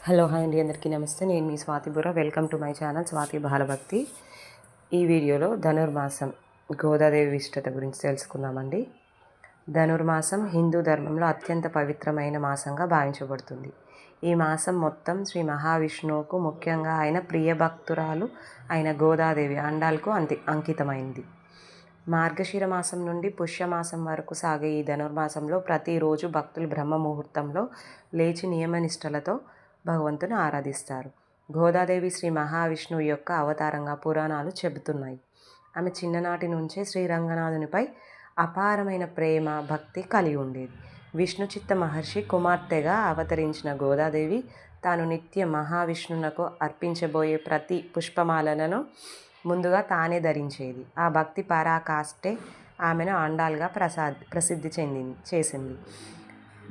Hello hi అండి, అందరికీ నమస్తే. నేను మీ స్వాతి బుర్ర. Welcome to my channel Swathi Balabhakti. ఈ వీడియోలో ధనుర్మాసం గోదాదేవి విశిష్టత గురించి తెలుసుకుందామండి. ధనుర్మాసం హిందూ ధర్మంలో అత్యంత పవిత్రమైన మాసంగా భావించబడుతుంది. ఈ మాసం మొత్తం శ్రీ మహావిష్ణువుకు, ముఖ్యంగా ఆయన ప్రియ భక్తురాలు అయిన గోదాదేవి అండాలకు అంకితమైంది. మార్గశిర మాసం నుండి పుష్యమాసం వరకు సాగే ఈ ధనుర్మాసంలో ప్రతిరోజు భక్తులు బ్రహ్మ ముహూర్తంలో లేచి నియమనిష్టలతో భగవంతుని ఆరాధిస్తారు. గోదాదేవి శ్రీ మహావిష్ణువు యొక్క అవతారంగా పురాణాలు చెబుతున్నాయి. ఆమె చిన్ననాటి నుంచే శ్రీరంగనాథునిపై అపారమైన ప్రేమ, భక్తి కలిగి ఉండేది. విష్ణుచిత్త మహర్షి కుమార్తెగా అవతరించిన గోదాదేవి తాను నిత్యం మహావిష్ణువునకు అర్పించబోయే ప్రతి పుష్పమాలను ముందుగా తానే ధరించేది. ఆ భక్తి పరాకాష్ఠే ఆమెను ఆండాల్గా ప్రసిద్ధి చేసింది.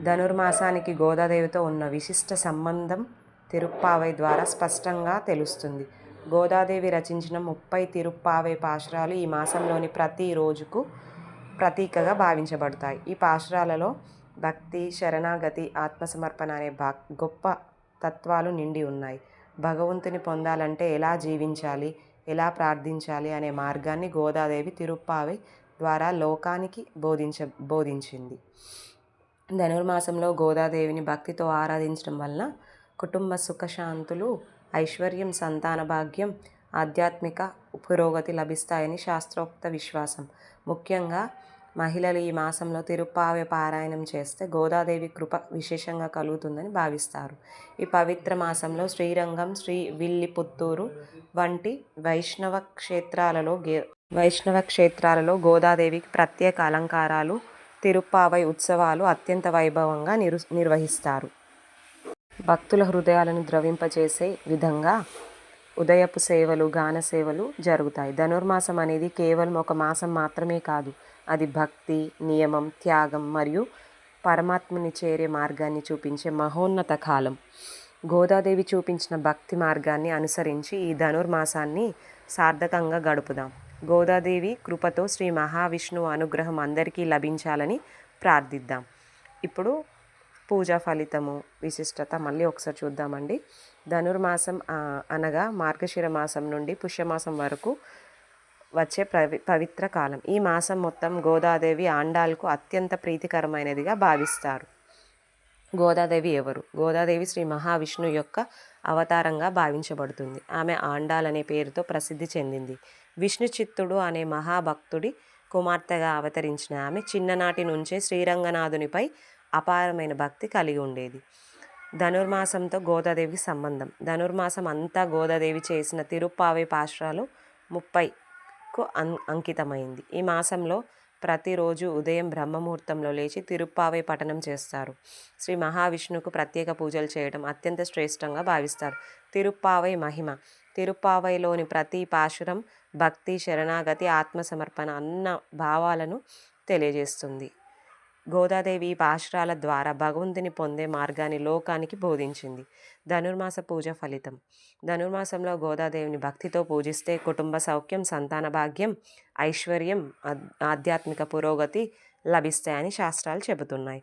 ధనుర్మాసానికి గోదాదేవితో ఉన్న విశిష్ట సంబంధం తిరుప్పావై ద్వారా స్పష్టంగా తెలుస్తుంది. గోదాదేవి రచించిన 30 తిరుప్పావై పాశురాలు ఈ మాసంలోని ప్రతి రోజుకు ప్రతీకగా భావించబడతాయి. ఈ పాశురాలలో భక్తి, శరణాగతి, ఆత్మసమర్పణ అనే గొప్ప తత్వాలు నిండి ఉన్నాయి. భగవంతుని పొందాలంటే ఎలా జీవించాలి, ఎలా ప్రార్థించాలి అనే మార్గాన్ని గోదాదేవి తిరుప్పావై ద్వారా లోకానికి బోధించింది. ధనుర్మాసంలో గోదాదేవిని భక్తితో ఆరాధించడం వలన కుటుంబ సుఖశాంతులు, ఐశ్వర్యం, సంతాన భాగ్యం, ఆధ్యాత్మిక పురోగతి లభిస్తాయని శాస్త్రోక్త విశ్వాసం. ముఖ్యంగా మహిళలు ఈ మాసంలో తిరుప్పావై పారాయణం చేస్తే గోదాదేవి కృప విశేషంగా కలుగుతుందని భావిస్తారు. ఈ పవిత్ర మాసంలో శ్రీరంగం, శ్రీ విల్లిపుత్తూరు వంటి వైష్ణవ క్షేత్రాలలో గోదాదేవికి ప్రత్యేక అలంకారాలు, తిరుప్పావై ఉత్సవాలు అత్యంత వైభవంగా నిర్వహిస్తారు. భక్తుల హృదయాలను ద్రవింపచేసే విధంగా ఉదయపు సేవలు, గాన సేవలు జరుగుతాయి. ధనుర్మాసం అనేది కేవలం ఒక మాసం మాత్రమే కాదు, అది భక్తి, నియమం, త్యాగం మరియు పరమాత్మని చేరే మార్గాన్ని చూపించే మహోన్నత కాలం. గోదాదేవి చూపించిన భక్తి మార్గాన్ని అనుసరించి ఈ ధనుర్మాసాన్ని సార్థకంగా గడుపుదాం. గోదాదేవి కృపతో శ్రీ మహావిష్ణువు అనుగ్రహం అందరికీ లభించాలని ప్రార్థిద్దాం. ఇప్పుడు పూజా ఫలితము, విశిష్టత మళ్ళీ ఒకసారి చూద్దామండి. ధనుర్మాసం అనగా మార్గశిర మాసం నుండి పుష్యమాసం వరకు వచ్చే పవిత్ర కాలం. ఈ మాసం మొత్తం గోదాదేవి ఆండాలకు అత్యంత ప్రీతికరమైనదిగా భావిస్తారు. గోదాదేవి ఎవరు? గోదాదేవి శ్రీ మహావిష్ణువు యొక్క అవతారంగా భావించబడుతుంది. ఆమె ఆండాల్ అనే పేరుతో ప్రసిద్ధి చెందింది. విష్ణు చిత్తుడు అనే మహాభక్తుడి కుమార్తెగా అవతరించిన ఆమె చిన్ననాటి నుంచే శ్రీరంగనాథునిపై అపారమైన భక్తి కలిగి ఉండేది. ధనుర్మాసంతో గోదాదేవి సంబంధం. ధనుర్మాసం అంతా గోదాదేవి చేసిన తిరుప్పావై పాశురాలు 30కు అంకితమైంది. ఈ మాసంలో ప్రతిరోజు ఉదయం బ్రహ్మముహూర్తంలో లేచి తిరుప్పావై పఠనం చేస్తారు. శ్రీ మహావిష్ణువుకు ప్రత్యేక పూజలు చేయడం అత్యంత శ్రేష్టంగా భావిస్తారు. తిరుప్పావై మహిమ. తిరుప్పావైలోని ప్రతి పాశురం భక్తి, శరణాగతి, ఆత్మసమర్పణ అన్న భావాలను తెలియజేస్తుంది. గోదాదేవి ఈ పాశురాల ద్వారా భగవంతుని పొందే మార్గాన్ని లోకానికి బోధించింది. ధనుర్మాస పూజ ఫలితం. ధనుర్మాసంలో గోదాదేవిని భక్తితో పూజిస్తే కుటుంబ సౌఖ్యం, సంతాన భాగ్యం, ఐశ్వర్యం, ఆధ్యాత్మిక పురోగతి లభిస్తాయని శాస్త్రాలు చెబుతున్నాయి.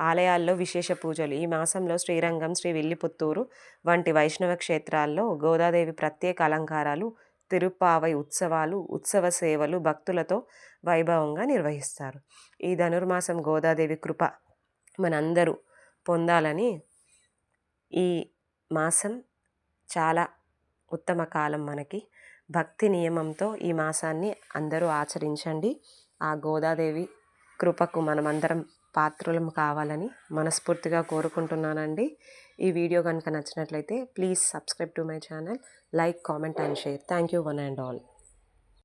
ఆలయాల్లో విశేష పూజలు. ఈ మాసంలో శ్రీరంగం, శ్రీ విల్లిపుత్తూరు వంటి వైష్ణవ క్షేత్రాల్లో గోదాదేవి ప్రత్యేక అలంకారాలు, తిరుప్పావై ఉత్సవాలు, ఉత్సవ సేవలు భక్తులతో వైభవంగా నిర్వహిస్తారు. ఈ ధనుర్మాసం గోదాదేవి కృప మనందరూ పొందాలని, ఈ మాసం చాలా ఉత్తమ కాలం మనకి. భక్తి నియమంతో ఈ మాసాన్ని అందరూ ఆచరించండి. ఆ గోదాదేవి కృపకు మనమందరం పాత్రులం కావాలని మనస్ఫూర్తిగా కోరుకుంటున్నానండి. ఈ వీడియో కనుక నచ్చినట్లయితే please subscribe to my channel, like, comment and share. Thank you one and all.